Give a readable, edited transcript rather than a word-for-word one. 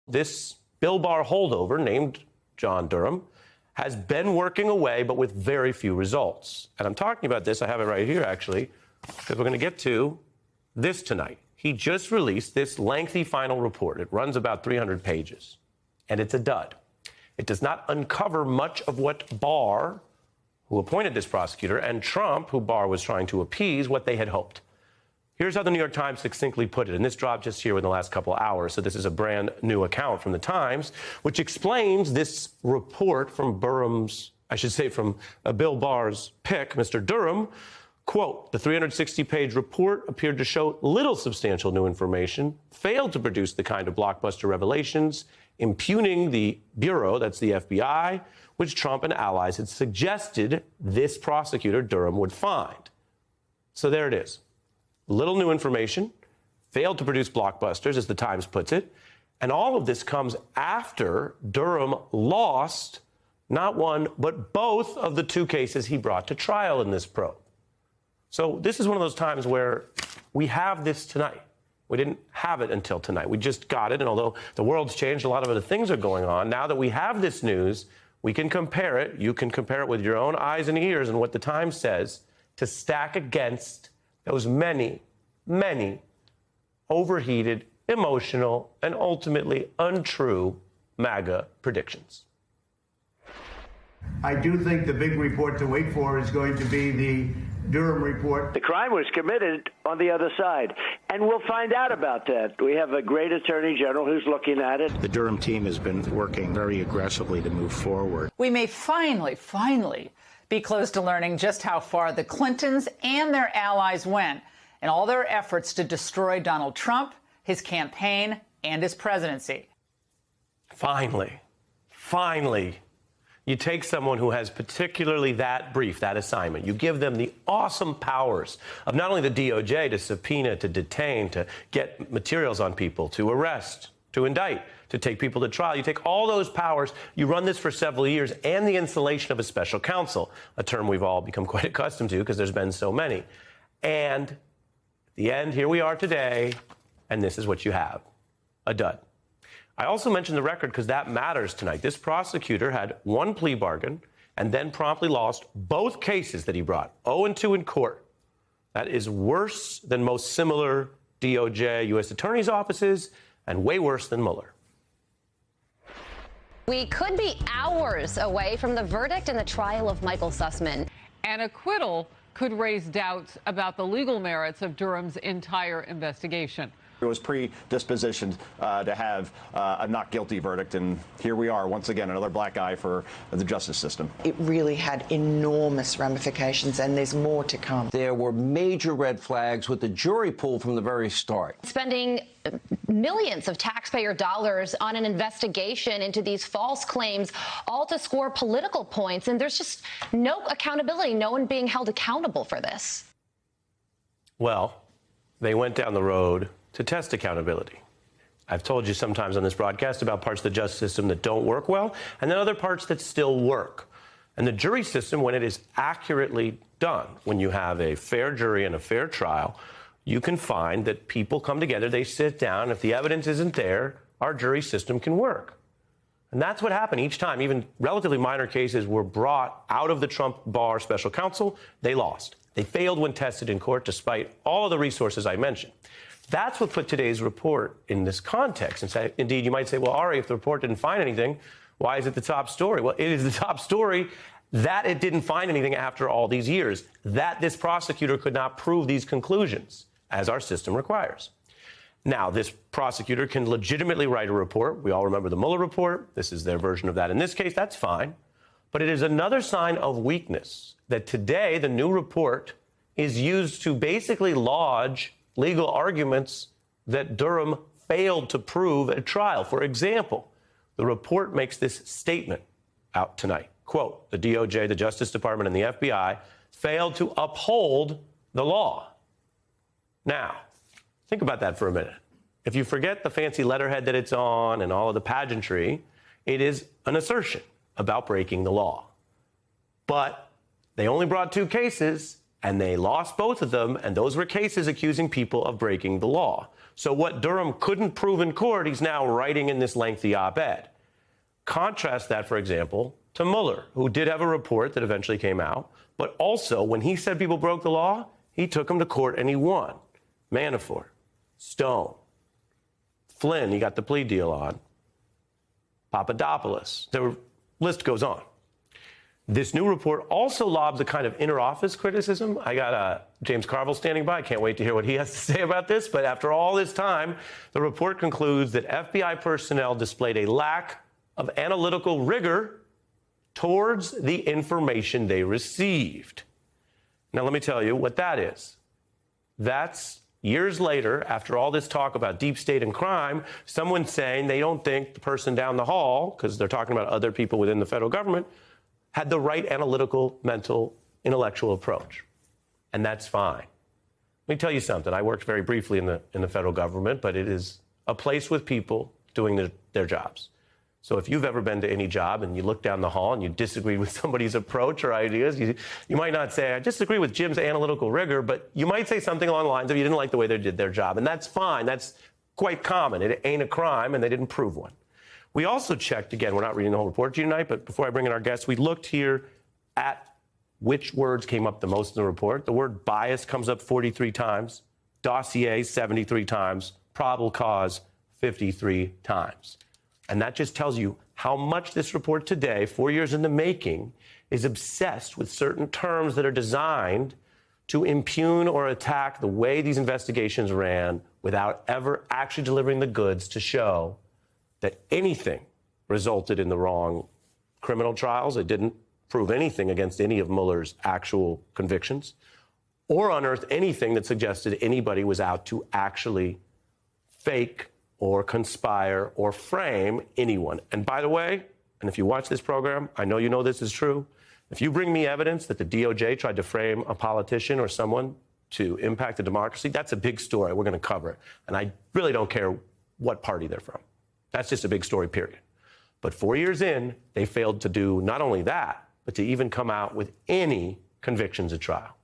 This Bill Barr holdover, named John Durham, has been working away, but with very few results. And I'm talking about this, I have it right here, actually, because we're going to get to this tonight. He just released this lengthy final report. It runs about 300 pages, and it's a dud. It does not uncover much of what Barr, who appointed this prosecutor, and Trump, who Barr was trying to appease, what they had hoped. Here's how the New York Times succinctly put it, and this dropped just here in the last couple of hours, so this is a brand new account from the Times, which explains this report from from Bill Barr's pick, Mr. Durham. Quote, the 360-page report appeared to show little substantial new information, failed to produce the kind of blockbuster revelations, impugning the Bureau, that's the FBI, which Trump and allies had suggested this prosecutor, Durham, would find. So there it is. Little new information, failed to produce blockbusters, as the Times puts it. And all of this comes after Durham lost not one, but both of the two cases he brought to trial in this probe. So this is one of those times where we have this tonight. We didn't have it until tonight. We just got it. And although the world's changed, a lot of other things are going on. Now that we have this news, we can compare it. You can compare it with your own eyes and ears and what the Times says to stack against those many, many overheated, emotional, and ultimately untrue MAGA predictions. I do think the big report to wait for is going to be the Durham report. The crime was committed on the other side, and we'll find out about that. We have a great attorney general who's looking at it. The Durham team has been working very aggressively to move forward. We may finally be close to learning just how far the Clintons and their allies went in all their efforts to destroy Donald Trump, his campaign, and his presidency. Finally, you take someone who has particularly that brief, that assignment. You give them the awesome powers of not only the DOJ to subpoena, to detain, to get materials on people, to arrest, to indict, to take people to trial. You take all those powers, you run this for several years, and the installation of a special counsel, a term we've all become quite accustomed to because there's been so many. And at the end, here we are today, and this is what you have, a dud. I also mentioned the record because that matters tonight. This prosecutor had one plea bargain and then promptly lost both cases that he brought, 0-2 in court. That is worse than most similar DOJ U.S. attorneys' offices and way worse than Mueller. We could be hours away from the verdict in the trial of Michael Sussman. An acquittal could raise doubts about the legal merits of Durham's entire investigation. It was predispositioned to have a not guilty verdict, and here we are once again, another black eye for the justice system. It really had enormous ramifications, and there's more to come. There were major red flags with the jury pool from the very start. Spending millions of taxpayer dollars on an investigation into these false claims, all to score political points, and there's just no accountability, no one being held accountable for this. Well, they went down the road to test accountability. I've told you sometimes on this broadcast about parts of the justice system that don't work well, and then other parts that still work. And the jury system, when it is accurately done, when you have a fair jury and a fair trial, you can find that people come together, they sit down. If the evidence isn't there, our jury system can work. And that's what happened each time. Even relatively minor cases were brought out of the Trump Barr special counsel. They lost. They failed when tested in court, despite all of the resources I mentioned. That's what put today's report in this context. And say, indeed, you might say, well, Ari, if the report didn't find anything, why is it the top story? Well, it is the top story that it didn't find anything after all these years, that this prosecutor could not prove these conclusions, as our system requires. Now, this prosecutor can legitimately write a report. We all remember the Mueller report. This is their version of that. In this case, that's fine. But it is another sign of weakness that today the new report is used to basically lodge legal arguments that Durham failed to prove at trial. For example, the report makes this statement out tonight. Quote, the DOJ, the Justice Department, and the FBI failed to uphold the law. Now, think about that for a minute. If you forget the fancy letterhead that it's on and all of the pageantry, it is an assertion about breaking the law. But they only brought two cases, and they lost both of them, and those were cases accusing people of breaking the law. So what Durham couldn't prove in court, he's now writing in this lengthy op-ed. Contrast that, for example, to Mueller, who did have a report that eventually came out, but also when he said people broke the law, he took them to court and he won. Manafort, Stone, Flynn, he got the plea deal on, Papadopoulos, the list goes on. This new report also lobs a kind of inter-office criticism. I got James Carville standing by. I can't wait to hear what he has to say about this. But after all this time, the report concludes that FBI personnel displayed a lack of analytical rigor towards the information they received. Now, let me tell you what that is. That's years later, after all this talk about deep state and crime, someone saying they don't think the person down the hall, because they're talking about other people within the federal government, had the right analytical, mental, intellectual approach. And that's fine. Let me tell you something. I worked very briefly in the federal government, but it is a place with people doing their jobs. So if you've ever been to any job and you look down the hall and you disagree with somebody's approach or ideas, you might not say, I disagree with Jim's analytical rigor, but you might say something along the lines of you didn't like the way they did their job. And that's fine. That's quite common. It ain't a crime, and they didn't prove one. We also checked, again, we're not reading the whole report to you tonight, but before I bring in our guests, we looked here at which words came up the most in the report. The word bias comes up 43 times, dossier 73 times, probable cause 53 times. And that just tells you how much this report today, 4 years in the making, is obsessed with certain terms that are designed to impugn or attack the way these investigations ran without ever actually delivering the goods to show that anything resulted in the wrong criminal trials. It didn't prove anything against any of Mueller's actual convictions or unearth anything that suggested anybody was out to actually fake or conspire or frame anyone. And by the way, and if you watch this program, I know you know this is true. If you bring me evidence that the DOJ tried to frame a politician or someone to impact the democracy, that's a big story. We're going to cover it. And I really don't care what party they're from. That's just a big story, period. But 4 years in, they failed to do not only that, but to even come out with any convictions at trial.